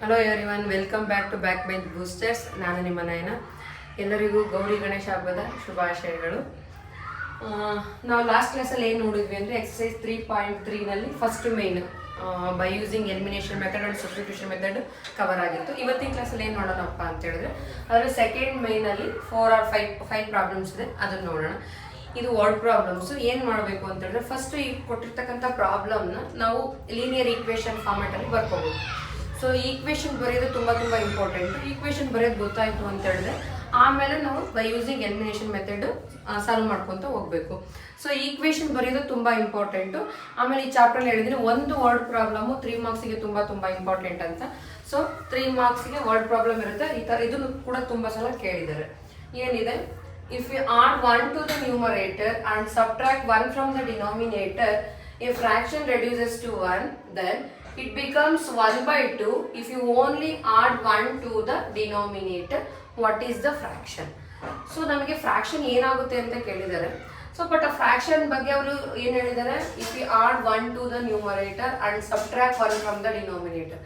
Hello everyone, welcome back to back bench boosters. ನಾನು ನಿಮ್ಮ ನಯನ. ಎಲ್ಲರಿಗೂ ಗೌರಿ ಗಣೇಶ ಹಬ್ಬದ ಶುಭಾಶಯಗಳು. ನಾವು ಲಾಸ್ಟ್ ಕ್ಲಾಸಲ್ಲಿ ಏನು ನೋಡಿದ್ವಿ ಅಂದರೆ ಎಕ್ಸಸೈಸ್ 3.3ನಲ್ಲಿ first main by using elimination method and substitution method cover ಆಗಿತ್ತು. ಇವತ್ತಿನ ಕ್ಲಾಸಲ್ಲಿ ಏನು ನೋಡೋಣಪ್ಪ ಅಂತ ಹೇಳಿದ್ರೆ ಅದರಲ್ಲಿ ಸೆಕೆಂಡ್ ಮೇನಲ್ಲಿ 4 or 5 ಪ್ರಾಬ್ಲಮ್ಸ್ ಇದೆ, ಅದನ್ನು ನೋಡೋಣ. ಇದು ವರ್ಡ್ ಪ್ರಾಬ್ಲಮ್ಸ್. ಏನು ಮಾಡಬೇಕು ಅಂತ ಹೇಳಿದ್ರೆ ಫಸ್ಟ್ ಈ ಕೊಟ್ಟಿರ್ತಕ್ಕಂಥ ಪ್ರಾಬ್ಲಮ್ನ ನಾವು ಲೀನಿಯರ್ ಈಕ್ವೇಷನ್ ಫಾರ್ಮೆಟಲ್ಲಿ ಬರ್ಕೋಬೇಕು. ಸೊ ಈಕ್ವೇಷನ್ ಬರೆಯೋದು ತುಂಬ ಇಂಪಾರ್ಟೆಂಟ್. ಈಕ್ವೇಷನ್ ಬರೆಯೋದು ಗೊತ್ತಾಯಿತು ಅಂತ ಹೇಳಿದ್ರೆ ಆಮೇಲೆ ನಾವು by using elimination method solve ಮಾಡ್ಕೊತ ಹೋಗಬೇಕು. ಸೊ ಈಕ್ವೇಷನ್ ಬರೆಯೋದು ತುಂಬ ಇಂಪಾರ್ಟೆಂಟು. ಆಮೇಲೆ ಈ ಚಾಪ್ಟರ್ಲ್ಲಿ ಹೇಳಿದ್ರೆ ಒಂದು ವರ್ಡ್ ಪ್ರಾಬ್ಲಮ್ಮು 3 ಮಾರ್ಕ್ಸಿಗೆ ತುಂಬ ಇಂಪಾರ್ಟೆಂಟ್ ಅಂತ. ಸೊ 3 ಮಾರ್ಕ್ಸಿಗೆ ವರ್ಡ್ ಪ್ರಾಬ್ಲಮ್ ಇರುತ್ತೆ. ಈ ಥರ ಇದನ್ನು ಕೂಡ ತುಂಬ ಸಲ ಕೇಳಿದ್ದಾರೆ. ಏನಿದೆ, if you add 1 to the numerator and subtract 1 from the denominator, a fraction reduces to 1, then it becomes 1/2 if you only add 1 to the denominator. What is the fraction? So ನಮಗೆ ಫ್ರಾಕ್ಷನ್ ಏನಾಗುತ್ತೆ ಅಂತ ಕೇಳಿದ್ದಾರೆ. So but ಆ fraction ಬಗ್ಗೆ ಅವರು ಏನು ಹೇಳಿದ್ದಾರೆ, if you add 1 to the numerator and subtract 1 from the denominator.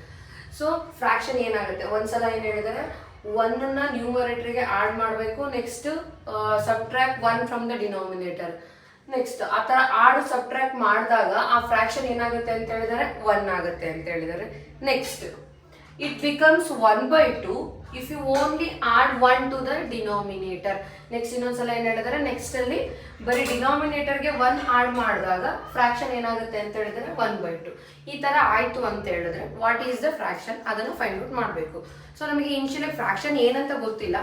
So fraction ಏನಾಗುತ್ತೆ, ಒಂದ್ಸಲ ಏನು ಹೇಳಿದ್ದಾರೆ, 1ನ್ನ ನ್ಯೂಮರೇಟರ್ಗೆ ಆಡ್ ಮಾಡಬೇಕು, next subtract 1 from the denominator. Next ಆ ಥರ ಆಡ್ ಸಬ್ಟ್ರಾಕ್ಟ್ ಮಾಡಿದಾಗ ಆ ಫ್ರಾಕ್ಷನ್ ಏನಾಗುತ್ತೆ ಅಂತ ಹೇಳಿದರೆ 1 ಆಗುತ್ತೆ ಅಂತ ಹೇಳಿದ್ದಾರೆ. Next it becomes 1/2 if you only add 1 to the denominator. Next ಇನ್ನೊಂದ್ಸಲ ಏನು ಹೇಳಿದರೆ, ನೆಕ್ಸ್ಟ್ ಅಲ್ಲಿ ಬರೀ ಡಿನಾಮಿನೇಟರ್ಗೆ 1 ಆಡ್ ಮಾಡಿದಾಗ ಫ್ರಾಕ್ಷನ್ ಏನಾಗುತ್ತೆ ಅಂತ ಹೇಳಿದ್ರೆ 1/2. ಈ ತರ ಆಯ್ತು ಅಂತ ಹೇಳಿದ್ರೆ ವಾಟ್ ಈಸ್ ದ ಫ್ರಾಕ್ಷನ್, ಅದನ್ನು ಫೈಂಡ್ ಔಟ್ ಮಾಡಬೇಕು. ಸೊ ನಮಗೆ ಇನಿಷಿಯಲಿ ಫ್ರಾಕ್ಷನ್ ಏನಂತ ಗೊತ್ತಿಲ್ಲ,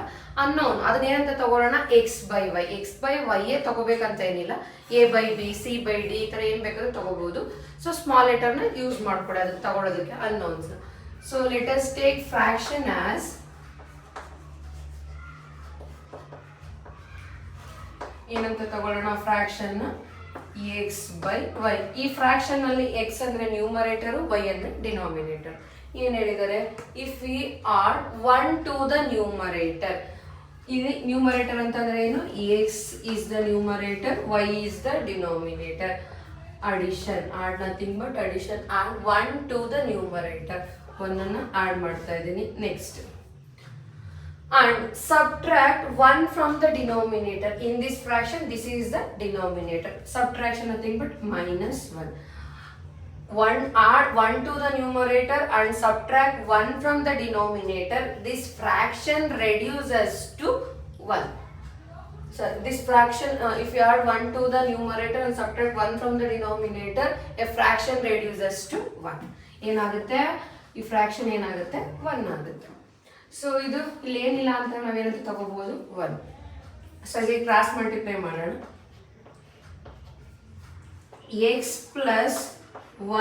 ಅನ್ನೋನ್ ಅದನ್ನೇನಂತ ತಗೊಳ್ಳೋಣ, x/y. x/y ತಗೋಬೇಕಂತ ಏನಿಲ್ಲ, a/b, c/d ಈ ತರ ಏನ್ ಬೇಕಾದ್ರೂ ತಗೋಬಹುದು. ಸೊ ಸ್ಮಾಲ್ ಲೆಟರ್ನ ಯೂಸ್ ಮಾಡ್ಕೊಡಿ ಅದಕ್ಕೆ ತಗೊಳ್ಳೋದಕ್ಕೆ, unknowns. So let us take fraction as ಏನಂತ ತಗೊಳ್ಳೋಣ, ಫ್ರಾಕ್ಷನ್ x/y. ಈ ಫ್ರಾಕ್ಷನ್ ಅಲ್ಲಿ x ಅಂದ್ರೆ ನ್ಯೂಮರೇಟರ್, y ಅಂದ್ರೆ ಡಿನಾಮಿನೇಟರ್. ಏನ್ ಹೇಳಿದ್ದಾರೆ, if we are 1 to the numerator. ಇಲ್ಲಿ ನ್ಯೂಮರೇಟರ್ ಅಂತಂದ್ರೆ ಏನು, x is the numerator, y is the denominator. Addition, add nothing but addition. Add 1 to the numerator. 1ಅನ್ನ add ಮಾಡ್ತಾ ಇದ್ದೀನಿ. Next and subtract 1 from the denominator. In this fraction, this is the denominator. Subtraction nothing but -1. Add 1 to the numerator and subtract 1 from the denominator. This fraction reduces to 1. So this fraction, if you add 1 to the numerator and subtract 1 from the denominator, a fraction reduces to 1. ಏನಾಗುತ್ತೆ, ಈ fraction ಏನಾಗುತ್ತೆ, 1 ಆಗುತ್ತೆ. So ಇದು ಇಲ್ಲಿ ಏನಿಲ್ಲ ಅಂತ ನಾವೇನಂತ ತಗೋಬಹುದು, 1. ಸೊ ಇಲ್ಲಿ ಕ್ರಾಸ್ ಮಲ್ಟಿಪ್ಲೈ ಮಾಡೋಣ. x plus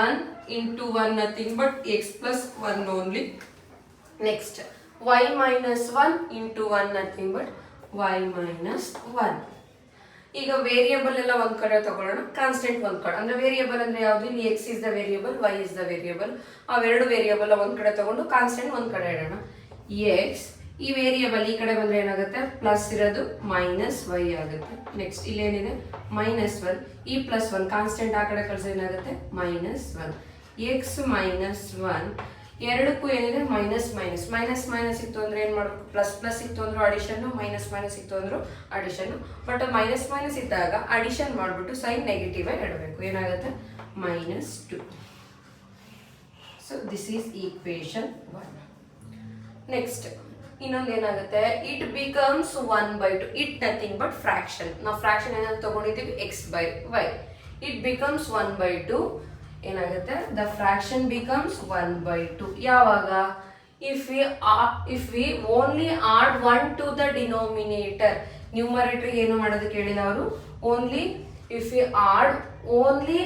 1 into 1 nothing but x plus 1 only. Next y minus 1 into 1 nothing but y minus 1. ಈಗ ವೇರಿಯಬಲ್ ಎಲ್ಲ ಒಂದ್ ಕಡೆ ತಗೊಳ್ಳೋಣ, ಕಾನ್ಸ್ಟೆಂಟ್ ಒಂದ್ ಕಡೆ. ಅಂದ್ರೆ ವೇರಿಯಬಲ್ ಅಂದ್ರೆ ಯಾವ್ದು, ಇಲ್ಲಿ x is the variable, y is the variable. ಅವೆರಡು ವೇರಿಯಬಲ್ ಒಂದ್ ಕಡೆ ತಗೊಂಡು ಕಾನ್ಸ್ಟೆಂಟ್ ಒಂದ್ ಕಡೆ ಇಡೋಣ. x ಈ ವೇರಿಯಬಲ್ ಈ ಕಡೆ ಬಂದ್ರೆ ಏನಾಗುತ್ತೆ, ಪ್ಲಸ್ ಇರೋದು -y ಆಗುತ್ತೆ. ನೆಕ್ಸ್ಟ್ ಇಲ್ಲೇನಿದೆ -1, ಈ +1 ಕಾನ್ಸ್ಟೆಂಟ್ ಆ ಕಡೆ ಕಳ್ಸಿದ್ರೆ ಏನಾಗುತ್ತೆ, -1. x -1 ಎರಡಕ್ಕೂ ಏನಿದೆ, ಮೈನಸ್ ಇತ್ತು ಅಂದ್ರೆ ಏನ್ ಮಾಡ್ಬೇಕು, ಪ್ಲಸ್ ಇತ್ತು ಅಂದ್ರೂ ಅಡಿಷನ್, ಮೈನಸ್ ಇತ್ತು ಅಂದ್ರೂ ಅಡಿಷನ್. ಬಟ್ ಮೈನಸ್ ಇದ್ದಾಗ ಅಡಿಷನ್ ಮಾಡ್ಬಿಟ್ಟು ಸೈನ್ ನೆಗೆಟಿವ್ ಆಗಿ ಇಡಬೇಕು. ಏನಾಗುತ್ತೆ, -2. So this is equation 1. Next ಇನ್ನೊಂದು ಏನಾಗುತ್ತೆ, it becomes 1/2. It nothing but fraction. ನಾವು ಫ್ರಾಕ್ಷನ್ ಏನಾದ್ರು ತಗೊಂಡಿದ್ದೀವಿ, x/y. It becomes 1/2. ಏನಾಗುತ್ತೆ, ದ ಫ್ರಾಕ್ಷನ್ ಬಿಕಮ್ಸ್ 1/2. ಯಾವಾಗ, if we only add 1 to the denominator. Numerator ಏನು ಮಾಡೋದಕ್ಕೆ ಹೇಳಿಲ್ಲ ಅವರು, only if we add only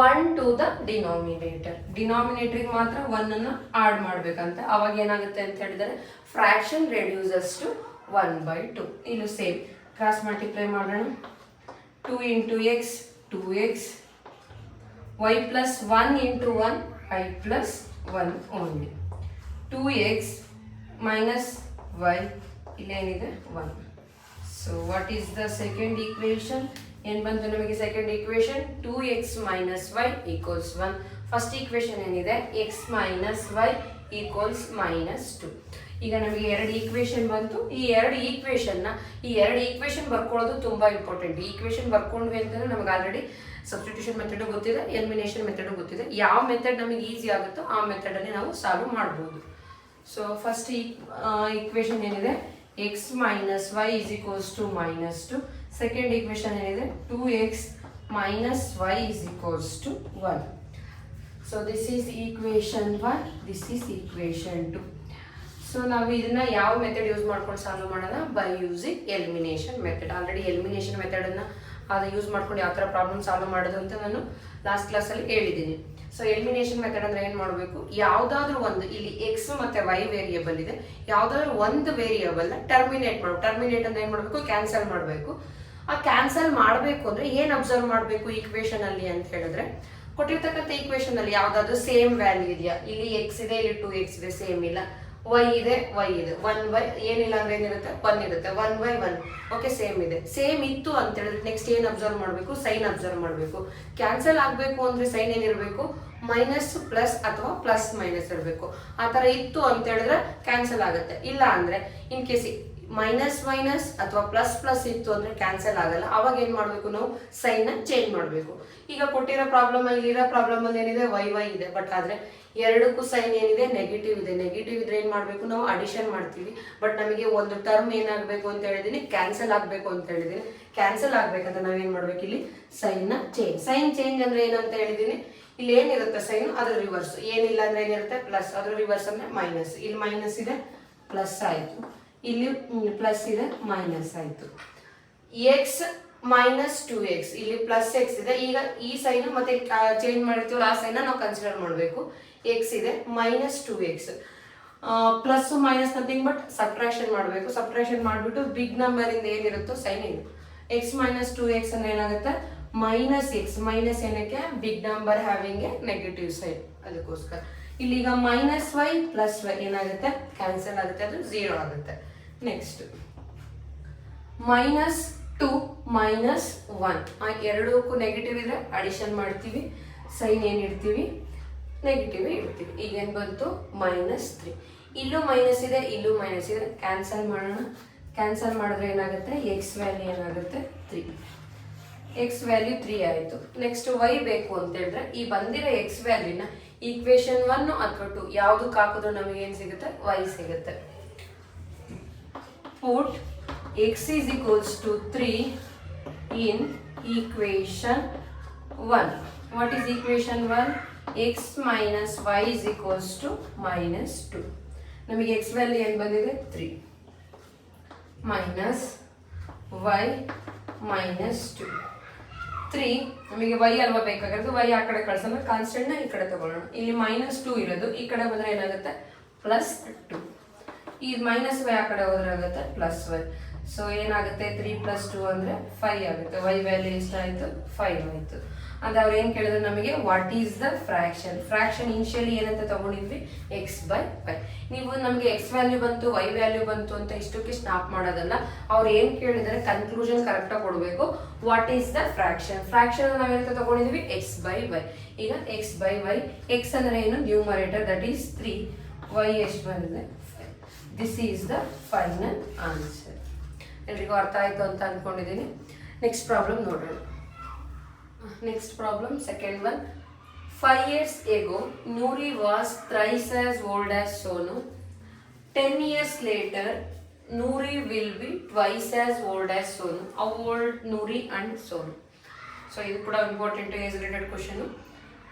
1 to the denominator. ಡಿನಾಮಿನೇಟರ್ಗೆ ಮಾತ್ರ 1ಅನ್ನ ಆಡ್ ಮಾಡ್ಬೇಕಂತ. ಅವಾಗ ಏನಾಗುತ್ತೆ ಅಂತ ಹೇಳಿದರೆ ಫ್ರಾಕ್ಷನ್ ರೆಡ್ಯೂಸಸ್ ಟು 1/2. ಇಲ್ಲೂ ಸೇಮ್ ಕ್ರಾಸ್ ಮಲ್ಟಿಪ್ಲೈ ಮಾಡೋಣ. 2 into x 2x, y plus 1 into 1 y plus 1 only. 2x minus y ಇಲ್ಲೇನಿದೆ 1. So what is the second equation? ಏನು ಬಂತು ನಮಗೆ second equation, 2x minus y equals 1. First equation ಏನಿದೆ, x minus y equals -2. ಈಗ ನಮಗೆ 2 equation ಬಂತು. ಈ 2 equation ಬರ್ಕೊಳ್ಳೋದು ತುಂಬಾ important. ಈ ಈಕ್ವೇಶನ್ ಬರ್ಕೊಂಡ್ವಿ ಅಂತಂದ್ರೆ ನಮಗೆ ಆಲ್ರೆಡಿ ಸಬ್ಸ್ಟಿಟ್ಯೂಷನ್ ಮೆಥಡ್ ಗೊತ್ತಿದೆ, ಎಲಿಮಿನೇಷನ್ ಮೆಥಡ್ ಗೊತ್ತಿದೆ. ಯಾವ ಮೆಥಡ್ ನಮಗೆ ಈಸಿ ಆಗುತ್ತೋ ಆ ಮೆಥಡ್ ಅಲ್ಲಿ ನಾವು ಸಾಲ್ವ್ ಮಾಡ್ಬೋದು. ಸೊ ಫಸ್ಟ್ ಈಕ್ವೇಶನ್ ಏನಿದೆ, x minus y is equals to -2. Second equation ಏನಿದೆ, 2x minus y is equals to 1. So this is equation 1, this is equation 2. So ನಾವು ಇದನ್ನ ಯಾವ ಮೆಥಡ್ ಯೂಸ್ ಮಾಡ್ಕೊಂಡು ಸಾಲ್ವ್ ಮಾಡೋಣ, by using elimination method. Already elimination method ಅನ್ನ ಅದು use ಮಾಡ್ಕೊಂಡು ಯಾವ ಥರ ಪ್ರಾಬ್ಲಮ್ ಸಾಲ್ವ್ ಮಾಡೋದು ಅಂತ ನಾನು ಲಾಸ್ಟ್ ಕ್ಲಾಸಲ್ಲಿ ಹೇಳಿದ್ದೀನಿ. ಸೊ ಎಲಿಮಿನೇಷನ್ ಮೆಥಡ್ ಅಂದ್ರೆ ಏನು ಮಾಡಬೇಕು, ಯಾವುದಾದ್ರೂ ಒಂದು, ಇಲ್ಲಿ ಎಕ್ಸ್ ಮತ್ತೆ ವೈ ವೇರಿಯೇಬಲ್ ಇದೆ, ಯಾವುದಾದ್ರೂ ಒಂದು ವೇರಿಯೇಬಲ್ ಟರ್ಮಿನೇಟ್ ಮಾಡಬೇಕು. ಟರ್ಮಿನೇಟ್ ಅಂದ್ರೆ ಏನು ಮಾಡಬೇಕು, ಕ್ಯಾನ್ಸಲ್ ಮಾಡಬೇಕು. ಆ ಕ್ಯಾನ್ಸಲ್ ಮಾಡಬೇಕು ಅಂದ್ರೆ ಏನು ಅಬ್ಸರ್ವ್ ಮಾಡಬೇಕು ಈಕ್ವೇಶನ್ ಅಲ್ಲಿ ಅಂತ ಹೇಳಿದ್ರೆ, ಕೊಟ್ಟಿರ್ತಕ್ಕಂಥ ಈಕ್ವೇಶನ್ ಅಲ್ಲಿ ಯಾವ್ದಾದ್ರು ಸೇಮ್ ವ್ಯಾಲ್ಯೂ ಇದೆಯಾ, ಇಲ್ಲಿ ಎಕ್ಸ್ ಇದೆ, ಇಲ್ಲಿ 2x ಇದೆ, ಸೇಮ್ ಇಲ್ಲ. y ಇದೆ 1y ಏನಿಲ್ಲ ಅಂದ್ರೆ ಏನಿರುತ್ತೆ, 1 ಇರುತ್ತೆ, 1/1 ಓಕೆ ಸೇಮ್ ಇದೆ. ಸೇಮ್ ಇತ್ತು ಅಂತ ಹೇಳಿದ್ರೆ ನೆಕ್ಸ್ಟ್ ಏನ್ ಅಬ್ಸರ್ವ್ ಮಾಡಬೇಕು, ಸೈನ್ ಅಬ್ಸರ್ವ್ ಮಾಡಬೇಕು. ಕ್ಯಾನ್ಸಲ್ ಆಗಬೇಕು ಅಂದ್ರೆ ಸೈನ್ ಏನಿರಬೇಕು, ಮೈನಸ್ ಪ್ಲಸ್ ಅಥವಾ ಪ್ಲಸ್ ಮೈನಸ್ ಇರಬೇಕು. ಆ ತರ ಇತ್ತು ಅಂತ ಹೇಳಿದ್ರೆ ಕ್ಯಾನ್ಸಲ್ ಆಗುತ್ತೆ. ಇಲ್ಲ ಅಂದ್ರೆ ಇನ್ ಕೇಸ್ ಮೈನಸ್ ಮೈನಸ್ ಅಥವಾ ಪ್ಲಸ್ ಪ್ಲಸ್ ಇತ್ತು ಅಂದ್ರೆ ಕ್ಯಾನ್ಸಲ್ ಆಗಲ್ಲ. ಅವಾಗ ಏನ್ ಮಾಡ್ಬೇಕು, ನಾವು ಸೈನ್ ನ ಚೇಂಜ್ ಮಾಡಬೇಕು. ಈಗ ಕೊಟ್ಟಿರೋ ಪ್ರಾಬ್ಲಮ್, ಇಲ್ಲಿರೋ ಪ್ರಾಬ್ಲಮ್ ಅಲ್ಲಿ ಏನಿದೆ, y ಇದೆ, ಬಟ್ ಆದ್ರೆ ಎರಡಕ್ಕೂ ಸೈನ್ ಏನಿದೆ, ನೆಗೆಟಿವ್ ಇದೆ. ನೆಗೆಟಿವ್ ಇದ್ರೆ ಏನ್ ಮಾಡ್ಬೇಕು, ನಾವು ಅಡಿಷನ್ ಮಾಡ್ತೀವಿ. ಬಟ್ ನಮಗೆ ಒಂದು ಟರ್ಮ್ ಏನಾಗಬೇಕು ಅಂತ ಹೇಳಿದೀನಿ, ಕ್ಯಾನ್ಸಲ್ ಆಗ್ಬೇಕು ಅಂತ ಹೇಳಿದೀನಿ. ಕ್ಯಾನ್ಸಲ್ ಆಗ್ಬೇಕಂತ ನಾವೇನ್ ಮಾಡ್ಬೇಕು, ಇಲ್ಲಿ ಸೈನ್ ನ ಚೇಂಜ್. ಸೈನ್ ಚೇಂಜ್ ಅಂದ್ರೆ ಏನಂತ ಹೇಳಿದೀನಿ, ಇಲ್ಲಿ ಏನಿರುತ್ತೆ ಸೈನ್ ಅದ್ರ ರಿವರ್ಸ್. ಏನಿಲ್ಲ ಅಂದ್ರೆ ಏನಿರುತ್ತೆ, ಪ್ಲಸ್. ಅದ್ರ ರಿವರ್ಸ್ ಅಂದ್ರೆ ಮೈನಸ್. ಇಲ್ಲಿ ಮೈನಸ್ ಇದೆ, ಪ್ಲಸ್ ಆಯ್ತು. ಇಲ್ಲಿ ಪ್ಲಸ್ ಇದೆ, ಮೈನಸ್ ಆಯ್ತು. ಎಕ್ಸ್ ಮೈನಸ್ 2x, ಇಲ್ಲಿ ಪ್ಲಸ್ ಎಕ್ಸ್ ಇದೆ. ಈಗ ಈ ಸೈನ್ ಮತ್ತೆ ಚೇಂಜ್ ಮಾಡಿರ್ತೀವಲ್ಲ ಆ ಸೈನ್ ನಾವು ಕನ್ಸಿಡರ್ ಮಾಡಬೇಕು. ಎಕ್ಸ್ ಇದೆ minus 2x, plus minus nothing but subtraction ಮಾಡಬೇಕು. ಸಬ್ಟ್ರಾಕ್ಷನ್ ಮಾಡಿಬಿಟ್ಟು ಬಿಗ್ ನಂಬರ್ ಇಂದ ಏನಿರುತ್ತೋ ಸೈನ್ ಇದು. ಎಕ್ಸ್ ಮೈನಸ್ 2x ಅಂದ್ರೆ ಏನಾಗುತ್ತೆ, ಮೈನಸ್ ಎಕ್ಸ್. ಮೈನಸ್ ಏನಕ್ಕೆ, big number having a negative sign, ಅದಕ್ಕೋಸ್ಕರ. ಇಲ್ಲಿಗ ಮೈನಸ್ ವೈ ಪ್ಲಸ್ ವೈ ಏನಾಗುತ್ತೆ, ಕ್ಯಾನ್ಸಲ್ ಆಗುತ್ತೆ, ಅದು 0 ಆಗುತ್ತೆ. ನೆಕ್ಸ್ಟ್ -2 -1, ಎರಡಕ್ಕೂ ನೆಗೆಟಿವ್ ಇದ್ರೆ ಅಡಿಷನ್ ಮಾಡ್ತೀವಿ. ಸೈನ್ ಏನ್ ಇಡ್ತೀವಿ, ನೆಗೆಟಿವ್ ಇಡ್ತೀವಿ. ಈಗ ಏನ್ ಬಂತು, -3. ಇಲ್ಲೂ ಮೈನಸ್ ಇದೆ, ಇಲ್ಲೂ ಮೈನಸ್ ಇದೆ. ಕ್ಯಾನ್ಸಲ್ ಮಾಡೋಣ. ಕ್ಯಾನ್ಸಲ್ ಮಾಡಿದ್ರೆ ಏನಾಗುತ್ತೆ, ಎಕ್ಸ್ ವ್ಯಾಲ್ಯೂ ಏನಾಗುತ್ತೆ, 3. ಎಕ್ಸ್ ವ್ಯಾಲ್ಯೂ 3 ಆಯಿತು. ನೆಕ್ಸ್ಟ್ y ಬೇಕು ಅಂತ ಹೇಳಿದ್ರೆ ಈ ಬಂದಿರೋ ಎಕ್ಸ್ ವ್ಯಾಲ್ಯೂನ ಈಕ್ವೇಶನ್ 1 ಅಥವಾ 2 ಯಾವುದಕ್ಕೆ ಹಾಕಿದ್ರು ನಮಗೆ ಏನು ಸಿಗುತ್ತೆ, y ಸಿಗುತ್ತೆ. Put x is equals to 3 in equation 1. What is equation 1? X minus y is equals to -2. ನಮಗೆ x ವ್ಯಾಲ್ಯೂ ಏನು ಬಂದಿದೆ, 3 minus y minus 2. 3 ನಮಗೆ y ಅಲ್ವಾ ಬೇಕಾಗಿರೋದು, y ಆ ಕಡೆ ಕಳ್ಸೋಣ, ಕಾನ್ಸ್ಟೆಂಟ್ ನ ಈ ಕಡೆ ತಗೊಳ್ಳೋಣ. ಇಲ್ಲಿ -2 ಇರೋದು, ಈ ಕಡೆ ಬಂದ್ರೆ ಏನಾಗುತ್ತೆ, +2. ಈ ಮೈನಸ್ ವೈ ಆ ಕಡೆ ಹೋದ್ರೆ ಆಗುತ್ತೆ +y. ಸೊ ಏನಾಗುತ್ತೆ, 3 + 2 ಅಂದ್ರೆ 5 ಆಗುತ್ತೆ. y ವ್ಯಾಲ್ಯೂ ಎಷ್ಟಾಯ್ತು, 5 ಆಯ್ತು. ಅಂದ್ರೆ ಅವ್ರು ಏನ್ ಕೇಳಿದ್ರು ನಮಗೆ, what is the fraction. Fraction initially ಏನಂತ ತಗೊಂಡಿದ್ವಿ, x/y. ನೀವು ನಮಗೆ x ವ್ಯಾಲ್ಯೂ ಬಂತು, y ವ್ಯಾಲ್ಯೂ ಬಂತು ಅಂತ ಇಷ್ಟಕ್ಕೆ ಸ್ಟಾಪ್ ಮಾಡೋದಲ್ಲ. ಅವ್ರು ಏನ್ ಕೇಳಿದ್ರೆ ಕನ್ಕ್ಲೂಷನ್ ಕರೆಕ್ಟ್ ಆಗಿ ಕೊಡಬೇಕು. What is the fraction. Fraction ನಾವೇನಂತ ತಗೊಂಡಿದ್ವಿ, x/y. ಈಗ x/y, x ಅಂದ್ರೆ ಏನು, ನ್ಯೂಮರೇಟರ್, ದಟ್ ಈಸ್ 3, y ಎಷ್ಟು ಬಂದಿದೆ, 5. This is the final answer. ಎಲ್ರಿಗೂ ಅರ್ಥ ಆಯ್ತು ಅಂತ ಅನ್ಕೊಂಡಿದ್ದೀನಿ. ನೆಕ್ಸ್ಟ್ ಪ್ರಾಬ್ಲಮ್ ನೋಡೋಣ. Next problem, second one. 5 years ago, Noori was thrice as old as Sonu. 10 years later, Noori will be twice as old as Sonu. How old Noori and Sonu? So, ಇದು ಕೂಡ important age related question.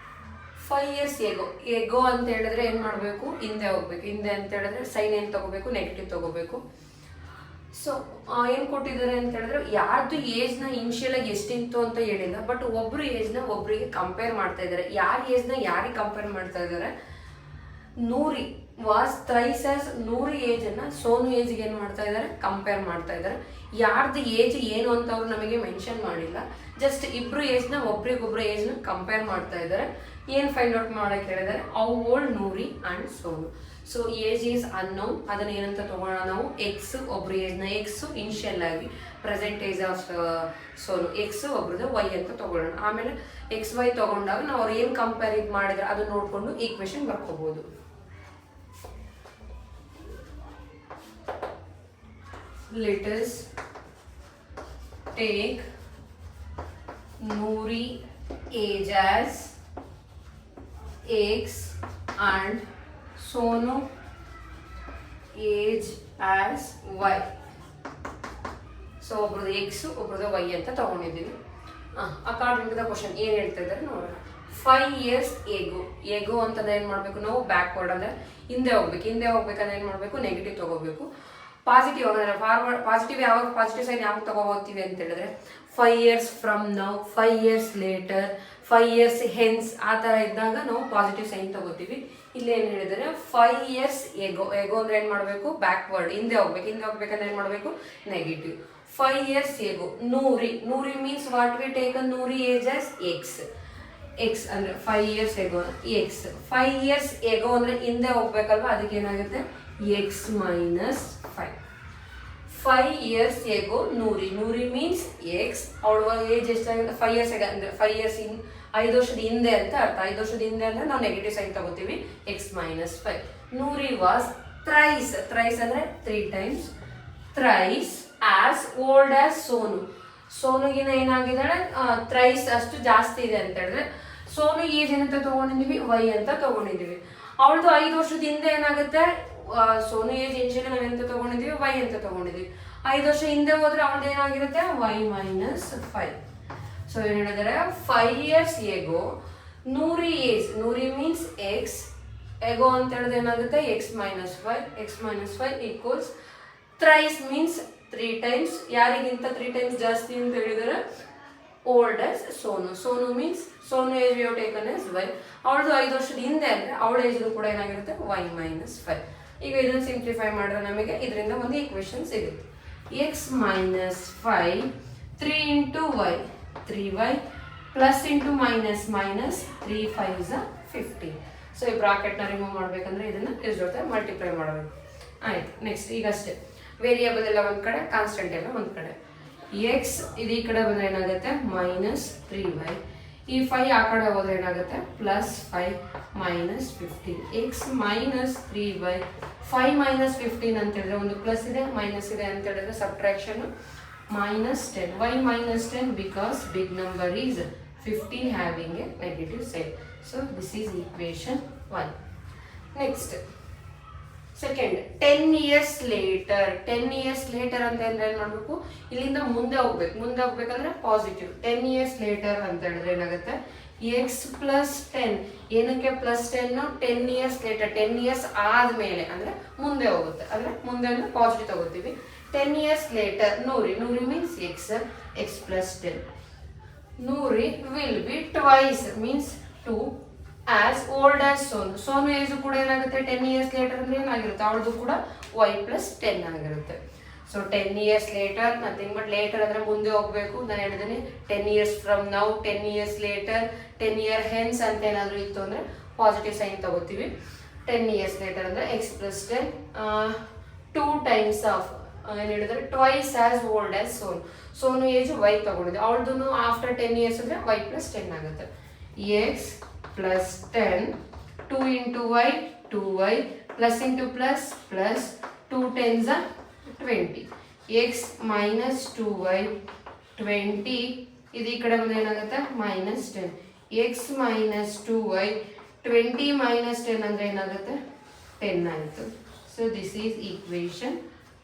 5 years ago. Ago ಅಂತ ಹೇಳಿದ್ರೆ ಏನು ಮಾಡಬೇಕು, ಹಿಂದೆ ಹೋಗ್ಬೇಕು. ಹಿಂದೆ ಅಂತ ಹೇಳಿದ್ರೆ ಸೈನ್ ಏನು ತಗೋಬೇಕು, ನೆಗೆಟಿವ್ ತಗೋಬೇಕು. ಸೊ ಏನು ಕೊಟ್ಟಿದ್ದಾರೆ ಅಂತ ಹೇಳಿದ್ರೆ, ಯಾರ್ದು ಏಜ್ನ ಇನಿಷಿಯಲ್ ಆಗಿ ಎಷ್ಟಿಂತು ಅಂತ ಹೇಳಿಲ್ಲ, ಬಟ್ ಒಬ್ರು ಏಜ್ನ ಒಬ್ರಿಗೆ ಕಂಪೇರ್ ಮಾಡ್ತಾ ಇದ್ದಾರೆ. ಯಾರ ಏಜ್ನ ಯಾರಿಗೆ ಕಂಪೇರ್ ಮಾಡ್ತಾ ಇದ್ದಾರೆ, Noori was thrice as, Noori age ಅನ್ನ ಸೋನು ಏಜ್ಗೆ ಏನು ಮಾಡ್ತಾ ಇದ್ದಾರೆ, ಕಂಪೇರ್ ಮಾಡ್ತಾ ಇದ್ದಾರೆ. ಯಾರ್ದು ಏಜ್ ಏನು ಅಂತ ಅವ್ರು ನಮಗೆ ಮೆನ್ಷನ್ ಮಾಡಿಲ್ಲ, ಜಸ್ಟ್ ಇಬ್ರು ಏಜ್ನ ಒಬ್ರಿಗೊಬ್ರು ಏಜ್ನ ಕಂಪೇರ್ ಮಾಡ್ತಾ ಇದ್ದಾರೆ. ಏನು ಫೈಂಡ್ ಔಟ್ ಮಾಡಕ್ಕೆ ಹೇಳಿದ್ದಾರೆ, how old Noori and Sonu. So age is unknown, ಅದನ್ನ ಏನಂತ ತಗೋಣ ನಾವು, ಎಕ್ಸ್. ಒಬ್ರು ಏಜ್ನ ಎಕ್ಸ್ ಇನಿಷಿಯಲ್ ಆಗಿ, present age of Sonu x, ಒಬ್ರದ್ದು ವೈ ಅಂತ ತಗೊಳ್ಳೋಣ. ಆಮೇಲೆ XY ತಗೊಂಡಾಗ ನಾವು ಅವ್ರು ಏನು ಕಂಪೇರ್ ಮಾಡಿದ್ರೆ ಅದು ನೋಡ್ಕೊಂಡು equation ಬರ್ಕೋಬಹುದು. let us take Noori age as X and Sonu age as Y. So ಒಬ್ರದ್ದು ಎಕ್ಸ್ ಒಬ್ರದ್ದು ವೈ ಅಂತ ತಗೊಂಡಿದ್ದೀವಿ. ಅಕಾರ್ಡಿಂಗ್ ಟು ದ ಕ್ವಶನ್ ಏನು ಹೇಳ್ತಾ ಇದ್ದಾರೆ ನೋಡೋಣ. 5 years ಎಗೋ ಅಂತಂದ್ರೆ ಏನು ಮಾಡಬೇಕು ನಾವು ಬ್ಯಾಕ್ವರ್ಡ್ ಅಂದರೆ ಹಿಂದೆ ಹೋಗ್ಬೇಕಂದ್ರೆ ಏನು ಮಾಡಬೇಕು ನೆಗೆಟಿವ್ ತಗೋಬೇಕು. ಪಾಸಿಟಿವ್ ಅಂದರೆ ಫಾರ್ವರ್ಡ್ ಪಾಸಿಟಿವ್ ಯಾವಾಗ ಪಾಸಿಟಿವ್ ಸೈನ್ ಯಾವಾಗ ತಗೋತೀವಿ ಅಂತ ಹೇಳಿದ್ರೆ 5 years from now, 5 years later, 5 years hence ಆ ಥರ ಇದ್ದಾಗ ನಾವು ಪಾಸಿಟಿವ್ ಸೈನ್ ತಗೋತೀವಿ. ಇಲ್ಲಿ ಏನು ಹೇಳಿದರೆ 5 years ಎಗೋ ಅಂದ್ರೆ ಏನು ಮಾಡಬೇಕು ಬ್ಯಾಕ್ವರ್ಡ್ ಹಿಂದೆ ಹೋಗ್ಬೇಕಂದ್ರೆ ಏನು ಮಾಡಬೇಕು negative. 5 years ago Noori means what we take Noori age as x ಅಂದರೆ 5 years ago x. 5 years ago ಅಂದರೆ ಹಿಂದೆ ಹೋಗ್ಬೇಕಲ್ವಾ, ಅದಕ್ಕೆ ಏನಾಗುತ್ತೆ x minus 5. 5 years ago Noori means x. ಅವಳ ಏಜ್ ಎಷ್ಟಾಗುತ್ತೆ 5 years ಅಂದರೆ 5 years 5 ವರ್ಷದ ಹಿಂದೆ ಅಂತ ಅರ್ಥ. 5 ವರ್ಷದ ಹಿಂದೆ ಅಂದರೆ ನಾವು ನೆಗೆಟಿವ್ ಸೈನ್ ತಗೋತೀವಿ x minus 5. Noori was thrice ಅಂದರೆ 3 times thrice as old as ಸೋನುಗಿನ ಏನಾಗಿದ್ದಾಳೆ ಥ್ರೈಸ್ ಅಷ್ಟು ಜಾಸ್ತಿ ಇದೆ ಅಂತ ಹೇಳಿದ್ರೆ ಸೋನು ಏಜ್ ಏನಂತ ತಗೊಂಡಿದ್ದೀವಿ ವೈ ಅಂತ ತಗೊಂಡಿದ್ದೀವಿ. ಅವಳದು 5 ವರ್ಷದ ಹಿಂದೆ ಏನಾಗುತ್ತೆ ಸೋನು ಏಜ್ ಇನ್ಶಿಯಲಿ ನಾವೆಂತ ತಗೊಂಡಿದ್ದೀವಿ ವೈ ಅಂತ ತಗೊಂಡಿದ್ದೀವಿ. 5 ವರ್ಷ ಹಿಂದೆ ಹೋದ್ರೆ ಅವಳದು ಏನಾಗಿರುತ್ತೆ ವೈ ಮೈನಸ್ 5. ಸೊ ಏನು ಹೇಳಿದರೆ 5 years ago Noori means x ago ಅಂತ ಹೇಳಿದ್ರೆ ಏನಾಗುತ್ತೆ x minus 5 equals thrice means 3 times. ಯಾರಿಗಿಂತ 3 times ಜಾಸ್ತಿ ಅಂತ ಹೇಳಿದರೆ old as Sonu means Sonu age we have taken as y. ಅವಳದು 5 ವರ್ಷದ ಹಿಂದೆ ಅಂದರೆ ಅವಳ ಏಜ್ನು ಕೂಡ ಏನಾಗಿರುತ್ತೆ ವೈ ಮೈನಸ್ 5. ಈಗ ಇದನ್ನು ಸಿಂಪ್ಲಿಫೈ ಮಾಡಿದ್ರೆ ನಮಗೆ ಇದರಿಂದ ಒಂದು ಈಕ್ವೇಶನ್ ಸಿಗುತ್ತೆ. X minus 5 3 into y 3y plus into minus 3 5s 15. So ಈ ಬ್ರಾಕೆಟ್ನ ರಿಮೂವ್ ಮಾಡಬೇಕಂದ್ರೆ ಇದನ್ನು ಇದ್ರ ಜೊತೆ ಮಲ್ಟಿಪ್ಲೈ ಮಾಡಬೇಕು. ಆಯ್ತು, ನೆಕ್ಸ್ಟ್ ಈಗ ಅಷ್ಟೇ ವೇರಿಯಬಲ್ ಎಲ್ಲ ಒಂದು ಕಡೆ, ಕಾನ್ಸ್ಟೆಂಟ್ ಎಲ್ಲ ಒಂದು ಕಡೆ. ಎಕ್ಸ್ ಇದು ಈ ಕಡೆ ಬಂದರೆ ಏನಾಗುತ್ತೆ ಮೈನಸ್ 3y. ಈ 5 ಆ ಕಡೆ ಹೋದ್ರೆ ಏನಾಗುತ್ತೆ plus 5 minus 15. X minus 3y 5 minus 15 ಅಂತ ಹೇಳಿದ್ರೆ ಒಂದು ಪ್ಲಸ್ ಇದೆ ಮೈನಸ್ ಇದೆ ಅಂತ ಹೇಳಿದ್ರೆ subtraction minus 10. Why minus 10? Because big number is 15 having a negative sign. So this is equation 1. Next, second, 10 years later. 10 years later ಅಂತ ಅಂದ್ರೆ ಏನು ಮಾಡಬೇಕು, ಇಲ್ಲಿಂದ ಮುಂದೆ ಹೋಗ್ಬೇಕಂದ್ರೆ ಪಾಸಿಟಿವ್. 10 years later ಅಂತ ಹೇಳಿದ್ರೆ ಏನಾಗುತ್ತೆ x plus 10. ಏನಕ್ಕೆ ಪ್ಲಸ್ 10? 10 years later, 10 years ಆದ್ಮೇಲೆ ಅಂದ್ರೆ ಮುಂದೆ ಹೋಗುತ್ತೆ, ಅಂದ್ರೆ ಮುಂದೆ ಅಂದ್ರೆ ಪಾಸಿಟಿವ್ ತಗೋತೀವಿ. 10 years later Noori means x plus 10. Noori will be twice means 2 as old as Sonu age ಕೂಡ ಏನಾಗುತ್ತೆ 10 years later ಅಂದ್ರೆ ಏನಾಗಿರುತ್ತೆ ಅವಳದು ಕೂಡ y plus 10 ಆಗಿರುತ್ತೆ. So 10 years later nothing but later ಅಂದ್ರೆ ಮುಂದೆ ಹೋಗ್ಬೇಕು. ನಾನು ಹೇಳಿದ್ದೀನಿ 10 years from now, 10 years later, 10 year hence ಅಂತ ಏನಾದರೂ ಇತ್ತು ಅಂದ್ರೆ ಪಾಸಿಟಿವ್ ಸೈನ್ ತಗೋತೀವಿ. 10 years later ಅಂದ್ರೆ x plus 10 2 times of ಏನು ಹೇಳಿದ್ರೆ twice as old as Sonu age y ತಗೊಂಡಿದ್ದೆ, ಅವಳದು ಆಫ್ಟರ್ 10 years ಅಂದರೆ ವೈ ಪ್ಲಸ್ 10 ಆಗುತ್ತೆ. X plus 10 2 into y 2y plus into plus plus 2 10s 20. X minus 2y 20 ಇದು ಈ ಕಡೆ ಬಂದು ಏನಾಗುತ್ತೆ minus 10. X minus 2y 20 minus 10 ಅಂದರೆ ಏನಾಗುತ್ತೆ 10 ಆಯಿತು. So this is equation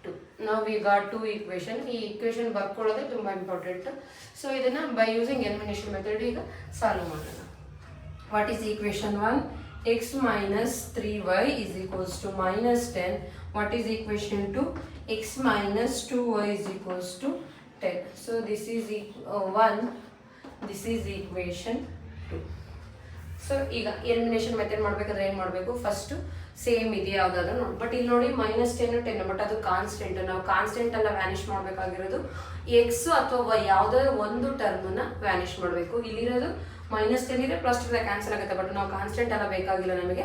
2. ನಾವು ವಿ ಗಾಟ್ 2 ಈಕ್ವೇಶನ್. ಈ ಈಕ್ವೇಶನ್ ಬರ್ಕೊಳ್ಳೋದೇ ತುಂಬ ಇಂಪಾರ್ಟೆಂಟ್. ಸೊ ಇದನ್ನು ಬೈ ಯೂಸಿಂಗ್ ಎಲಿಮಿನೇಷನ್ ಮೆಥಡ್ ಈಗ ಸಾಲ್ವ್ ಮಾಡೋಣ. What is equation 1? x minus 3y is equals to minus 10. What is equation 2? x minus 2y is equals to 10. So this is 1. This is equation 2. So ಈಗ elimination method ಮಾಡಬೇಕಾದ್ರೆ ಏನು ಮಾಡಬೇಕು, first same ಇದೆ ಯಾವುದಾದ್ರು ನೋಡಿ. But ಇಲ್ಲಿ ನೋಡಿ minus 10 10, but ಅದು ಕಾನ್ಸ್ಟೆಂಟ್. ನಾವು ಕಾನ್ಸ್ಟೆಂಟ್ ಎಲ್ಲ ವ್ಯಾನಿಷ್ ಮಾಡಬೇಕಾಗಿರೋದು ಎಕ್ಸ್ ಅಥವಾ ವೈ ಯಾವುದಾದ್ರು ಒಂದು ಟರ್ಮನ್ನ ವ್ಯಾನಿಷ್ ಮಾಡಬೇಕು. ಇಲ್ಲಿರೋದು ಮೈನಸ್ 10 ಇದೆ, ಪ್ಲಸ್ 2 ಕ್ಯಾನ್ಸಲ್ ಆಗುತ್ತೆ. ಬಟ್ ನಾವು ಕಾನ್ಸ್ಟೆಂಟ್ ಎಲ್ಲ ಬೇಕಾಗಿಲ್ಲ, ನಮಗೆ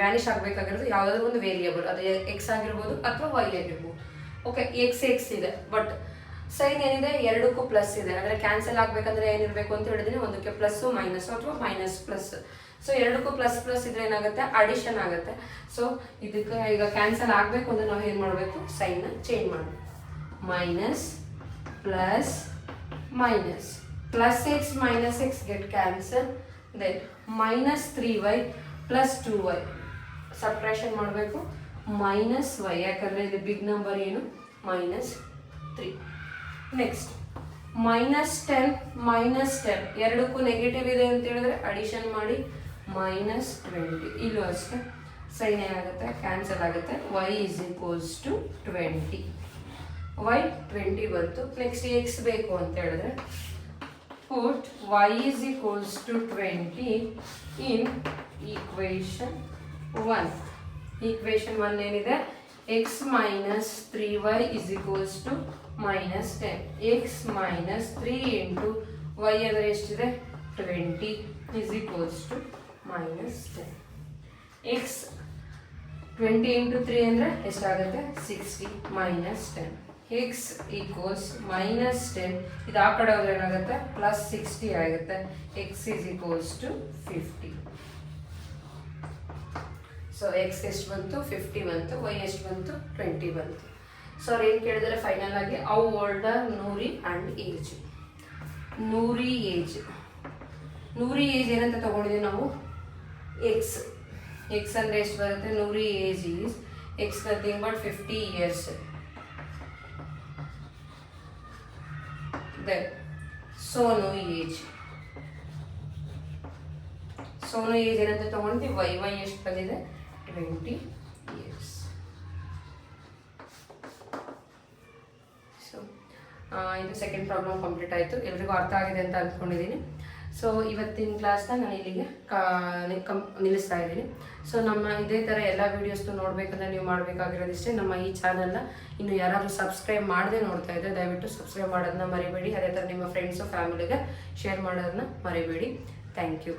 ವ್ಯಾನಿಷ್ ಆಗಬೇಕಾಗಿರೋದು ಯಾವುದಾದ್ರು ಒಂದು ವೇರಿಯಬಲ್, ಅದು ಎಕ್ಸ್ ಆಗಿರ್ಬೋದು ಅಥವಾ ವೈ ಆಗಿರ್ಬೋದು. ಓಕೆ, ಎಕ್ಸ್ ಇದೆ, ಬಟ್ ಸೈನ್ ಏನಿದೆ ಎರಡಕ್ಕೂ ಪ್ಲಸ್ ಇದೆ, ಅಂದರೆ ಕ್ಯಾನ್ಸಲ್ ಆಗಬೇಕಂದ್ರೆ ಏನಿರಬೇಕು ಅಂತ ಹೇಳಿದ್ರೆ ಒಂದಕ್ಕೆ ಪ್ಲಸ್ಸು ಮೈನಸ್ ಅಥವಾ ಮೈನಸ್ ಪ್ಲಸ್. ಸೊ ಎರಡಕ್ಕೂ ಪ್ಲಸ್ ಪ್ಲಸ್ ಇದ್ರೆ ಏನಾಗುತ್ತೆ, ಅಡಿಷನ್ ಆಗುತ್ತೆ. ಸೊ ಇದಕ್ಕೆ ಈಗ ಕ್ಯಾನ್ಸಲ್ ಆಗಬೇಕು ಅಂದ್ರೆ ನಾವು ಏನು ಮಾಡಬೇಕು, ಸೈನ್ನ ಚೇಂಜ್ ಮಾಡಬೇಕು. Minus plus minus, plus x minus x get cancel. Then minus 3y plus 2y subtraction ಮಾಡಬೇಕು, ಮೈನಸ್ y, ಯಾಕಂದರೆ ಇದು ಬಿಗ್ ನಂಬರ್ ಏನು, ಮೈನಸ್ 3. ನೆಕ್ಸ್ಟ್ -10 ಎರಡಕ್ಕೂ ನೆಗೆಟಿವ್ ಇದೆ ಅಂತ ಹೇಳಿದ್ರೆ ಅಡಿಷನ್ ಮಾಡಿ -20. ಇಲ್ಲೂ ಅಷ್ಟೇ ಸೈನ್ ಏನಾಗುತ್ತೆ, ಕ್ಯಾನ್ಸಲ್ ಆಗುತ್ತೆ. y is equals to 20. y 20 ಬಂತು. ನೆಕ್ಸ್ಟ್ ಎಕ್ಸ್ ಬೇಕು ಅಂತ ಹೇಳಿದ್ರೆ put y is equals to 20 in equation 1. equation 1 ಏನಿದೆ, x minus 3y is equals to -10. x minus 3 into y ಅಂದರೆ ಎಷ್ಟಿದೆ, 20 is equals to -10. x 20 into 3 ಅಂದರೆ ಎಷ್ಟಾಗುತ್ತೆ, 60 -10. x equals -10. ಇದು ಆ ಕಡೆ ಹೋದ್ರೆ ಏನಾಗುತ್ತೆ, +60 ಆಗುತ್ತೆ. x is equals to 50. So x ಎಷ್ಟು ಬಂತು, 50 ಬಂತು. y ಎಷ್ಟು ಬಂತು, 20 ಬಂತು. ಸೊ ಅವ್ರು ಏನು ಕೇಳಿದರೆ ಫೈನಲ್ ಆಗಿ how old are Noori and age. Noori age ಏನಂತ ತಗೊಂಡಿದ್ದೀವಿ ನಾವು, ಎಕ್ಸ್ ಅಂದರೆ ಎಷ್ಟು ಬರುತ್ತೆ, Noori age is x nothing but 50 years. Then Sonu age ಏನಂತ ತಗೊಂಡಿದ್ದೀವಿ, ವೈ ಎಷ್ಟು ಬಂದಿದೆ, 20 years. ಸೊ ಇದು ಸೆಕೆಂಡ್ ಪ್ರಾಬ್ಲಮ್ ಕಂಪ್ಲೀಟ್ ಆಯಿತು. ಎಲ್ರಿಗೂ ಅರ್ಥ ಆಗಿದೆ ಅಂತ ಅಂದ್ಕೊಂಡಿದ್ದೀನಿ. ಸೊ ಇವತ್ತಿನ ಕ್ಲಾಸ್ನ ನಾನು ಇಲ್ಲಿಗೆ ನಿಲ್ಲಿಸ್ತಾ ಇದ್ದೀನಿ. ಸೊ ನಮ್ಮ ಇದೇ ಥರ ಎಲ್ಲ ವೀಡಿಯೋಸ್ನು ನೋಡಬೇಕಂದ್ರೆ ನೀವು ಮಾಡಬೇಕಾಗಿರೋದಿಷ್ಟೇ, ನಮ್ಮ ಈ ಚಾನಲ್ನ ಇನ್ನು ಯಾರಾದರೂ ಸಬ್ಸ್ಕ್ರೈಬ್ ಮಾಡದೆ ನೋಡ್ತಾ ಇದ್ದರೆ ದಯವಿಟ್ಟು ಸಬ್ಸ್ಕ್ರೈಬ್ ಮಾಡೋದನ್ನ ಮರಿಬೇಡಿ. ಅದೇ ಥರ ನಿಮ್ಮ ಫ್ರೆಂಡ್ಸು ಫ್ಯಾಮಿಲಿಗೆ ಶೇರ್ ಮಾಡೋದನ್ನ ಮರಿಬೇಡಿ. Thank you.